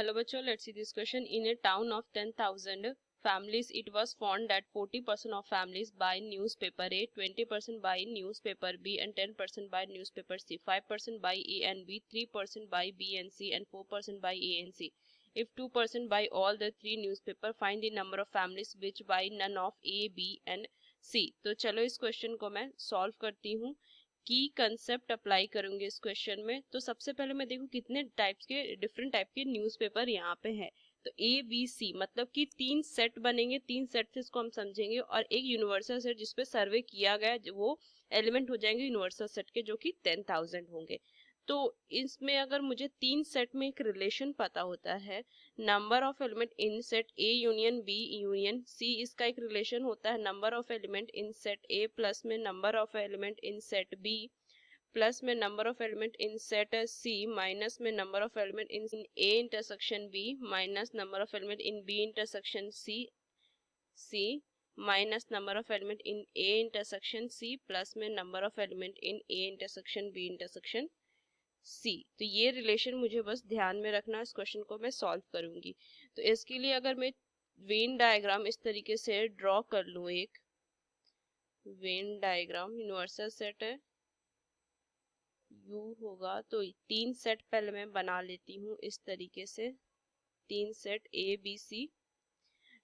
Hello bachcho, let's see this question. In a town of 10,000 families, it was found that 40% of families buy newspaper A, 20% buy newspaper B, and 10% buy newspaper C. 5% buy A and B, 3% buy B and C, and 4% buy A and C. If 2% buy all the three newspaper, find the number of families which buy none of A, B and C. तो चलो इस question को मैं solve करती हूँ. की concept apply करूंगी इस क्वेश्चन में. तो सबसे पहले मैं देखूं कितने टाइप्स के डिफरेंट टाइप के न्यूज़पेपर यहाँ पे है. तो ए बी सी मतलब कि तीन सेट बनेंगे, तीन सेट से इसको हम समझेंगे, और एक यूनिवर्सल सेट जिसपे सर्वे किया गया वो एलिमेंट हो जाएंगे यूनिवर्सल सेट के, जो कि 10,000 होंगे. तो इसमें अगर मुझे तीन सेट में एक रिलेशन पता होता है, number of element in set A union B union C, इसका एक रिलेशन होता है number of element in set A plus में number of element in set B plus में number of element in set C minus में number of element in A intersection B minus number of element in B intersection C minus number of element in A intersection C plus में number of element in A intersection B intersection C. तो ये relation मुझे बस ध्यान में रखना, इस question को मैं सॉल्व करूंगी. तो इसके लिए अगर मैं वेन डायग्राम इस तरीके से ड्रॉ कर लूं, एक वेन डायग्राम, यूनिवर्सल सेट है यू होगा, तो तीन सेट पहले मैं बना लेती हूँ इस तरीके से, तीन set A B C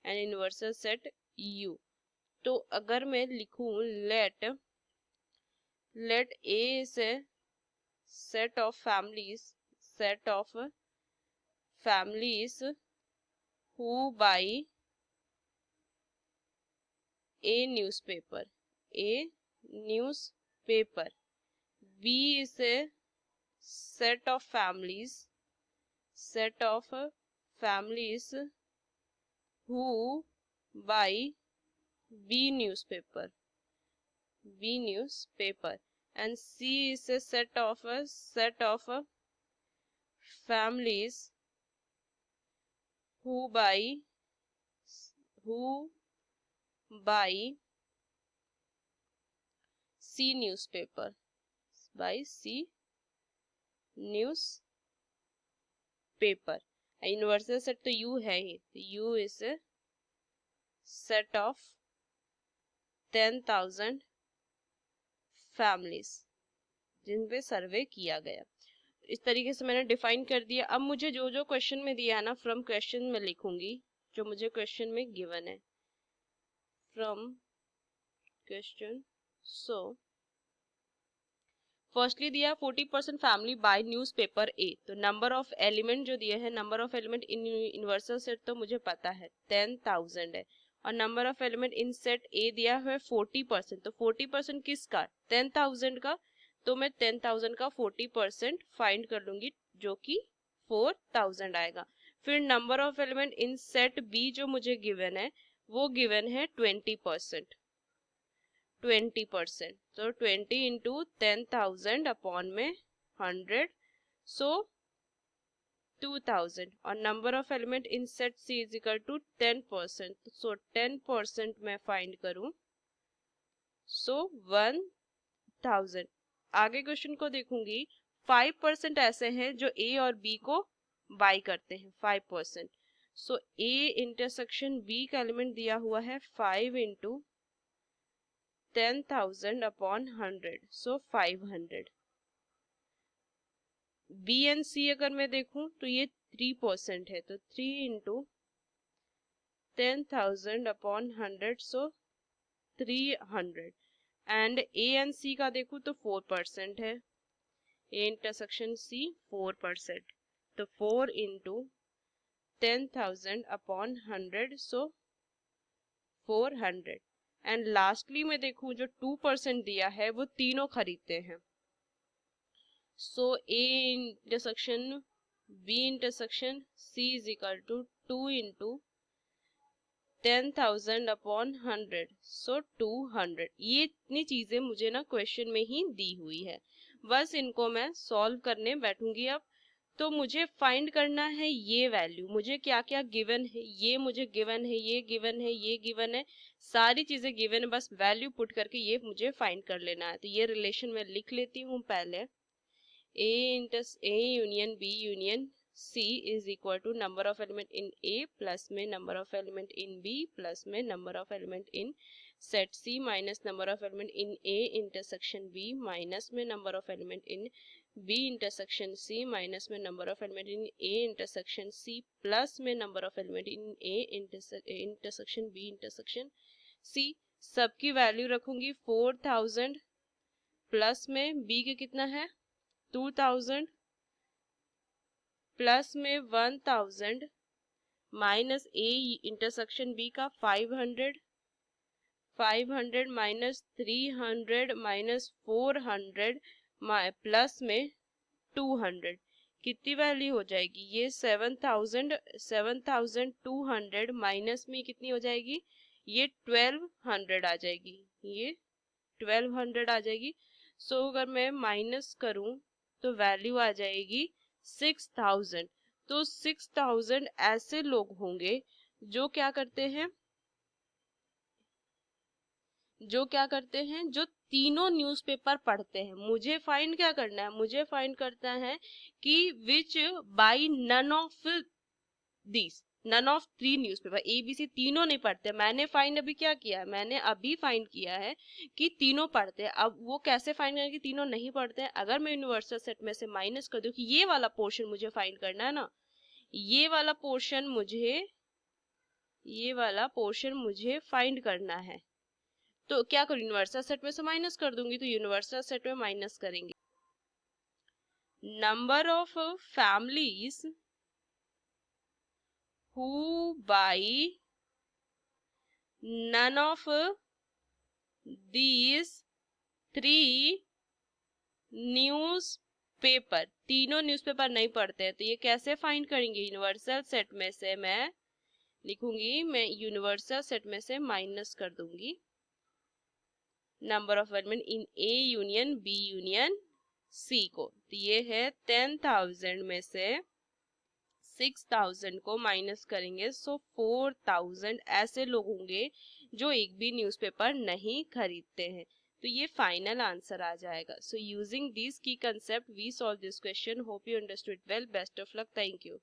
and universal set U. तो अगर मैं लिखूं let A is A set of families who buy a newspaper. B is a set of families who buy B newspaper, and C is a set of families who buy C newspaper, universal set तो U है ही, U is a set of 10,000 families जिन पे survey किया गया. इस तरीके से मैंने डिफाइन कर दिया. अब मुझे जो जो क्वेश्चन में दिया है ना, फ्रॉम क्वेश्चन में लिखूंगी जो मुझे क्वेश्चन में गिवन है, फ्रॉम क्वेश्चन. सो फर्स्टली दिया 40% फैमिली बाय न्यूज़पेपर ए. तो नंबर ऑफ एलिमेंट जो दिए हैं, number of element in universal set तो मुझे पता है 10,000 है, और number of element in set ए दिया है 40%. तो 40% किसका? 10,000 का. तो मैं 10,000 का 40% फाइंड कर लूंगी, जो कि 4,000 आएगा. फिर number of element in set B जो मुझे गिवन है, वो गिवन है 20%. तो 20 इंटू 10,000 अपॉन में 100, सो 2,000. और number of element in set C is equal to 10%. So 10% मैं फाइंड करूं, सो 1,000. आगे क्वेश्चन को देखूंगी. 5% ऐसे हैं जो ए और बी को बाई करते हैं, 5%. सो ए इंटरसेक्शन बी का एलिमेंट दिया हुआ है 5 into 10,000 upon 100, so 500. B and C अगर मैं देखूं तो ये 3% है, तो 3 into 10,000 upon 100, so 300. And A and C का देखूं तो 4% है, ए इंटरसेक्शन सी 4%. तो 4 into 10,000 upon 100, so 400. And lastly मैं देखूं जो 2% दिया है वो तीनों खरीदते हैं. So A intersection B intersection C is equal to 2 into 10,000 upon 100, so 200. ये इतनी चीजें मुझे ना क्वेश्चन में ही दी हुई है, बस इनको मैं सॉल्व करने बैठूंगी. अब तो मुझे फाइंड करना है ये वैल्यू, मुझे क्या क्या गिवन है, ये मुझे गिवन है, ये गिवन है, ये गिवन है, सारी चीजें गिवन है, बस वैल्यू पुट करके ये मुझे फाइंड कर लेना है. तो ये रिलेशन मैं लिख लेती हूँ पहले, A union B union C is equal to number of element in A plus में number of element in B plus में number of element in set C minus number of element in A intersection B minus में number of element in B intersection C minus में number of element in A intersection C plus में number of element in A intersection B intersection C। सबकी value रखूंगी 4000 plus में B के कितना है 2000 plus में 1000 माइनस A इंटरसेक्शन B का 500 माइनस 300 माइनस 400 प्लस में 200 कितनी वैल्यू हो जाएगी ये 7200 माइनस में कितनी हो जाएगी ये 1200 आ जाएगी ये 1200 आ जाएगी। सो अगर मैं माइनस करूं तो वैल्यू आ जाएगी 6000। तो 6000 ऐसे लोग होंगे जो क्या करते हैं जो तीनों न्यूज़पेपर पढ़ते हैं। मुझे फाइंड क्या करना है मुझे फाइंड करता है कि which by none of this none of 3 newspaper ABC तीनों नहीं पढ़ते। मैंने अभी फाइंड किया है कि तीनों पढ़ते हैं। अब वो कैसे फाइंड करें कि तीनों नहीं पढ़ते हैं। अगर मैं यूनिवर्सल सेट में से माइनस कर दूं कि ये वाला पोर्शन मुझे फाइंड करना है ना ये वाला पोर्शन मुझे फाइंड करना है तो क्या करूं यूनिवर्सल सेट में से माइनस कर दूंगी। तो यूनिवर्सल सेट में माइनस करेंगे number of families who buy none of these 3 newspaper तीनों न्यूज़पेपर नहीं पढ़ते हैं। तो ये कैसे फाइंड करेंगे यूनिवर्सल सेट में से मैं लिखूंगी मैं यूनिवर्सल सेट में से माइनस कर दूंगी number of element in A union B union C को। तो ये है 10,000 में से 6000 को माइनस करेंगे। सो 4000 ऐसे लोग होंगे जो एक भी न्यूज़पेपर नहीं खरीदते हैं। तो ये फाइनल आंसर आ जाएगा। So using this key concept we solve this question. Hope you understood well. Best of luck. Thank you.